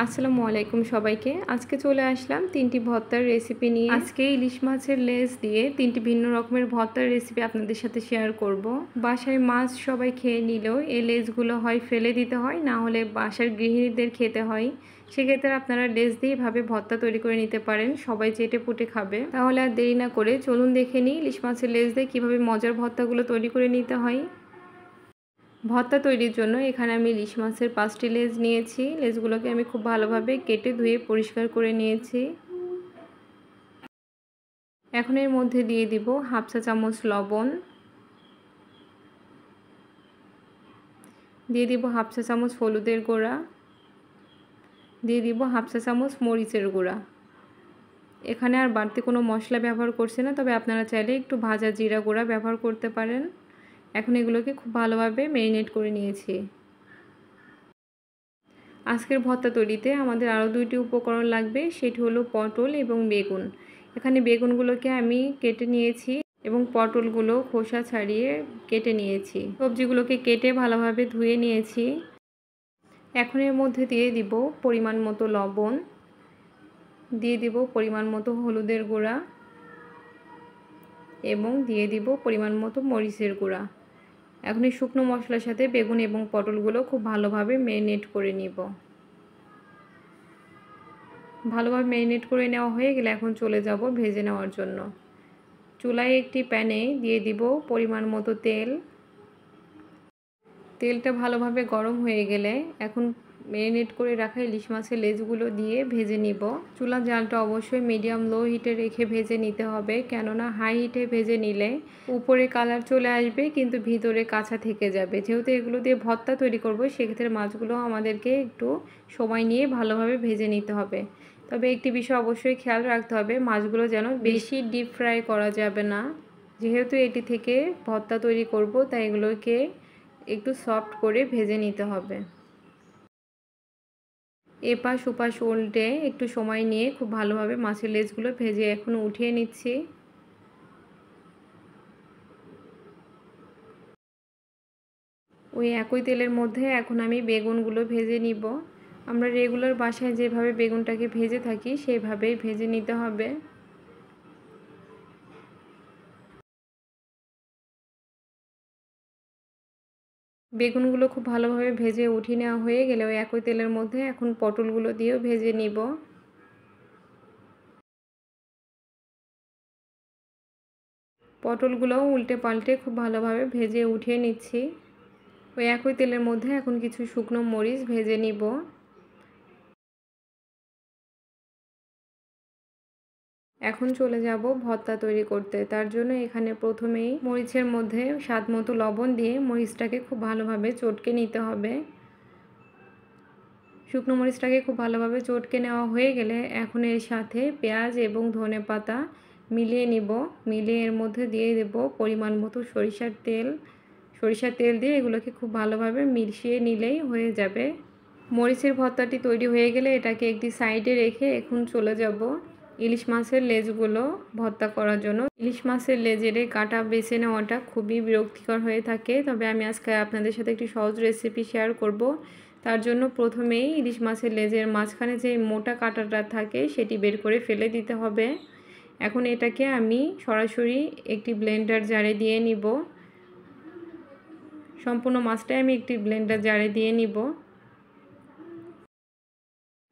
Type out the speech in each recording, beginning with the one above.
আসসালামু আলাইকুম সবাইকে। আজকে চলে আসলাম 3টি ভর্তার রেসিপি নিয়ে। আজকে ইলিশ মাছের লেজ দিয়ে 3টি ভিন্ন রকমের ভর্তার রেসিপি আপনাদের সাথে শেয়ার করব। বাসায় মাছ সবাই খেয়ে নিলেও এই লেজগুলো হয় ফেলে দিতে হয়, না হলে বাসার গৃহিণীদের খেতে হয়। সেক্ষেত্রে আপনারা লেজ দিয়ে এভাবে ভর্তা তৈরি করে নিতে পারেন, সবাই চেটে পুটে খাবে। তাহলে আর দেরি না করে চলুন দেখে নিই ইলিশ মাছের লেজ দিয়ে কীভাবে মজার ভর্তাগুলো তৈরি করে নিতে হয়। ভর্তা তৈরির জন্য এখানে আমি ইলিশ মাছের 5টি লেজ নিয়েছি। লেজগুলোকে আমি খুব ভালোভাবে কেটে ধুয়ে পরিষ্কার করে নিয়েছি। এখন এর মধ্যে দিয়ে দিব হাফ চা চামচ লবণ, দিয়ে দিব হাফ চা চামচ হলুদের গুঁড়া, দিয়ে দিব হাফ চা চামচ মরিচের গুঁড়া। এখানে আর বাড়তি কোনো মশলা ব্যবহার করছি না, তবে আপনারা চাইলে একটু ভাজা জিরা গুঁড়া ব্যবহার করতে পারেন। এখন এগুলোকে খুব ভালোভাবে ম্যারিনেট করে নিয়েছি। আজকের ভর্তা তৈরিতে আমাদের আরও 2টি উপকরণ লাগবে, সেটি হলো পটল এবং বেগুন। এখানে বেগুনগুলোকে আমি কেটে নিয়েছি এবং পটলগুলো খোসা ছাড়িয়ে কেটে নিয়েছি। সবজিগুলোকে কেটে ভালোভাবে ধুয়ে নিয়েছি। এখন এর মধ্যে দিয়ে দিব পরিমাণ মতো লবণ, দিয়ে দিব পরিমাণ মতো হলুদের গুঁড়া এবং দিয়ে দিব পরিমাণ মতো মরিচের গুঁড়া। এখন এই শুকনো মশলার সাথে বেগুন এবং পটলগুলো খুব ভালোভাবে ম্যারিনেট করে নিব। ভালোভাবে ম্যারিনেট করে নেওয়া হয়ে গেলে এখন চলে যাব ভেজে নেওয়ার জন্য। চুলায় একটি প্যানে দিয়ে দিব পরিমাণ মতো তেল। তেলটা ভালোভাবে গরম হয়ে গেলে এখন ম্যারিনেট করে রাখা ইলিশ মাছের লেজগুলো দিয়ে ভেজে নিব। চুলার জালটা অবশ্যই মিডিয়াম লো হিটে রেখে ভেজে নিতে হবে, কেননা হাই হিটে ভেজে নিলে উপরে কালার চলে আসবে কিন্তু ভিতরে কাঁচা থেকে যাবে। যেহেতু এগুলো দিয়ে ভর্তা তৈরি করব, সেক্ষেত্রে মাছগুলো আমাদেরকে একটু সময় নিয়ে ভালোভাবে ভেজে নিতে হবে। তবে একটি বিষয় অবশ্যই খেয়াল রাখতে হবে, মাছগুলো যেন বেশি ডিপ ফ্রাই করা যাবে না। যেহেতু এটি থেকে ভর্তা তৈরি করব, তাই এগুলোকে একটু সফট করে ভেজে নিতে হবে। এপাশ ওপাশ উল্টে একটু সময় নিয়ে খুব ভালোভাবে মাছের লেজগুলো ভেজে এখন উঠিয়ে নিচ্ছি। ওই একই তেলের মধ্যে এখন আমি বেগুনগুলো ভেজে নিব। আমরা রেগুলার বাসায় যেভাবে বেগুনটাকে ভেজে থাকি সেইভাবেই ভেজে নিতে হবে। বেগুনগুলো খুব ভালোভাবে ভেজে উঠিয়ে নেওয়া হয়ে গেলে ওই একই তেলের মধ্যে এখন পটলগুলো দিয়েও ভেজে নিব। পটলগুলোও উল্টে পাল্টে খুব ভালোভাবে ভেজে উঠিয়ে নিচ্ছি। ওই একই তেলের মধ্যে এখন কিছু শুকনো মরিচ ভেজে নিব। এখন চলে যাব ভর্তা তৈরি করতে। তার জন্য এখানে প্রথমেই মরিচের মধ্যে স্বাদ মতো লবণ দিয়ে মরিচটাকে খুব ভালোভাবে চটকে নিতে হবে। শুকনো মরিচটাকে খুব ভালোভাবে চটকে নেওয়া হয়ে গেলে এখন এর সাথে পেঁয়াজ এবং ধনেপাতা মিলিয়ে নিব। মিলিয়ে এর মধ্যে দিয়ে দেব পরিমাণ মতো সরিষার তেল। সরিষার তেল দিয়ে এগুলোকে খুব ভালোভাবে মিশিয়ে নিলেই হয়ে যাবে। মরিচের ভর্তাটি তৈরি হয়ে গেলে এটাকে একটি সাইডে রেখে এখন চলে যাব ইলিশ মাছের লেজগুলো ভর্তা করার জন্য। ইলিশ মাছের লেজের কাটা বেছে নেওয়াটা খুবই বিরক্তিকর হয়ে থাকে, তবে আমি আজকে আপনাদের সাথে একটি সহজ রেসিপি শেয়ার করব। তার জন্য প্রথমেই ইলিশ মাছের লেজের মাঝখানে যে মোটা কাঁটাটা থাকে সেটি বের করে ফেলে দিতে হবে। এখন এটাকে আমি সরাসরি একটি ব্লেন্ডার জারে দিয়ে নিব। সম্পূর্ণ মাছটাই আমি একটি ব্লেন্ডার জারে দিয়ে নিব।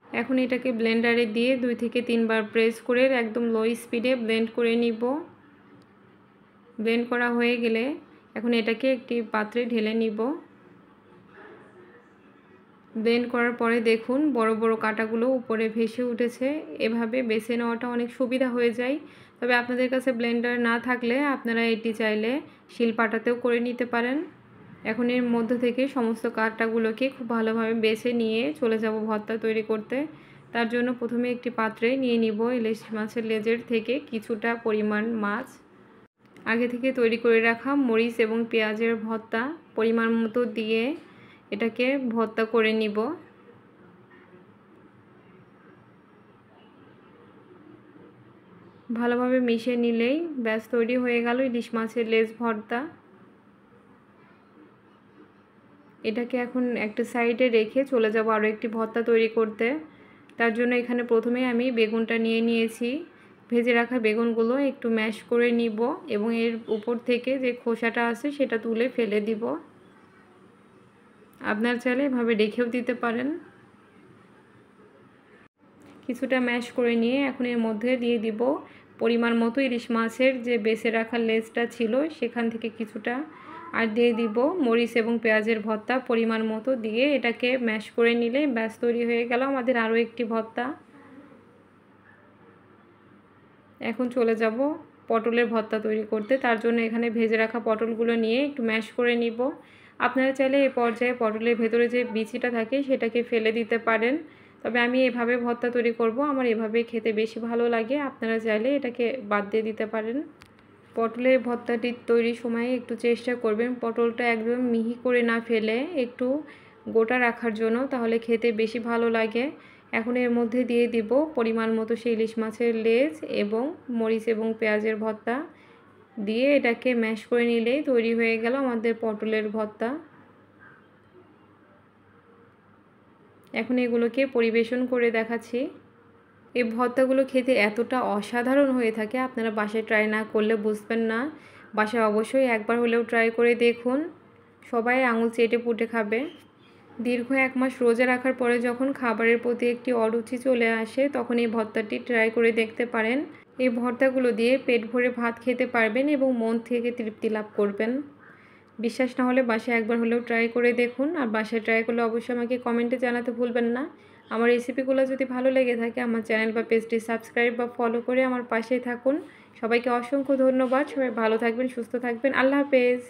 এখন এটাকে ব্লেন্ডারে দিয়ে 2 থেকে 3 বার প্রেস করে একদম লো স্পিডে ব্লেন্ড করে নিব। ব্লেন্ড করা হয়ে গেলে এখন এটাকে একটি পাত্রে ঢেলে নিব। ব্লেন্ড করার পরে দেখুন বড় বড় কাঁটাগুলো উপরে ভেসে উঠেছে। এভাবে বেছে নেওয়াটা অনেক সুবিধা হয়ে যায়। তবে আপনাদের কাছে ব্লেন্ডার না থাকলে আপনারা এটি চাইলে শিলপাটাতেও করে নিতে পারেন। এখন এর মধ্য থেকে সমস্ত কাঁটাগুলোকে খুব ভালোভাবে বেছে নিয়ে চলে যাব ভর্তা তৈরি করতে। তার জন্য প্রথমে একটি পাত্রে নিয়ে নিব ইলিশ মাছের লেজের থেকে কিছুটা পরিমাণ মাছ। আগে থেকে তৈরি করে রাখা মরিচ এবং পেঁয়াজের ভর্তা পরিমাণ মতো দিয়ে এটাকে ভর্তা করে নিব। ভালোভাবে মিশিয়ে নিলেই ব্যাস তৈরি হয়ে গেল ইলিশ মাছের লেজ ভর্তা। এটাকে এখন একটা সাইডে রেখে চলে যাব আরও একটি ভর্তা তৈরি করতে। তার জন্য এখানে প্রথমে আমি বেগুনটা নিয়ে নিয়েছি। ভেজে রাখা বেগুনগুলো একটু ম্যাশ করে নিব এবং এর উপর থেকে যে খোসাটা আছে সেটা তুলে ফেলে দিব। আপনার চাইলে এভাবে রেখেও দিতে পারেন। কিছুটা ম্যাশ করে নিয়ে এখন এর মধ্যে দিয়ে দিব পরিমাণ মতো ইলিশ মাছের যে বেছে রাখা লেজটা ছিল সেখান থেকে কিছুটা, আর দিয়ে দিব মরিচ এবং পেঁয়াজের ভর্তা পরিমাণ মতো দিয়ে এটাকে ম্যাশ করে নিলে ব্যাস তৈরি হয়ে গেল আমাদের আরও একটি ভর্তা। এখন চলে যাব পটলের ভর্তা তৈরি করতে। তার জন্য এখানে ভেজে রাখা পটলগুলো নিয়ে একটু ম্যাশ করে নিব। আপনারা চাইলে এই পর্যায়ে পটলের ভেতরে যে বিচিটা থাকে সেটাকে ফেলে দিতে পারেন, তবে আমি এভাবে ভর্তা তৈরি করব, আমার এভাবে খেতে বেশি ভালো লাগে। আপনারা চাইলে এটাকে বাদ দিয়ে দিতে পারেন। পটলের ভর্তাটি তৈরির সময় একটু চেষ্টা করবেন পটলটা একদম মিহি করে না ফেলে একটু গোটা রাখার জন্য, তাহলে খেতে বেশি ভালো লাগে। এখন এর মধ্যে দিয়ে দিব পরিমাণ মতো সেই ইলিশ মাছের লেজ এবং মরিচ এবং পেঁয়াজের ভর্তা দিয়ে এটাকে ম্যাশ করে নিলেই তৈরি হয়ে গেল আমাদের পটলের ভর্তা। এখন এগুলোকে পরিবেশন করে দেখাচ্ছি। এই ভর্তাগুলো খেতে এতটা অসাধারণ হয়ে থাকে, আপনারা বাসায় ট্রাই না করলে বুঝবেন না। বাসায় অবশ্যই একবার হলেও ট্রাই করে দেখুন, সবাই আঙুল চেটে পুটে খাবে। দীর্ঘ 1 মাস রোজা রাখার পরে যখন খাবারের প্রতি একটি অরুচি চলে আসে তখন এই ভর্তাটি ট্রাই করে দেখতে পারেন। এই ভর্তাগুলো দিয়ে পেট ভরে ভাত খেতে পারবেন এবং মন থেকে তৃপ্তি লাভ করবেন। বিশ্বাস না হলে বাসায় একবার হলেও ট্রাই করে দেখুন, আর বাসায় ট্রাই করলে অবশ্যই আমাকে কমেন্টে জানাতে ভুলবেন না। আমার রেসিপিগুলো যদি ভালো লেগে থাকে আমার চ্যানেল বা পেজটি সাবস্ক্রাইব বা ফলো করে আমার পাশেই থাকুন। সবাইকে অসংখ্য ধন্যবাদ। সবাই ভালো থাকবেন, সুস্থ থাকবেন। আল্লাহ হাফেজ।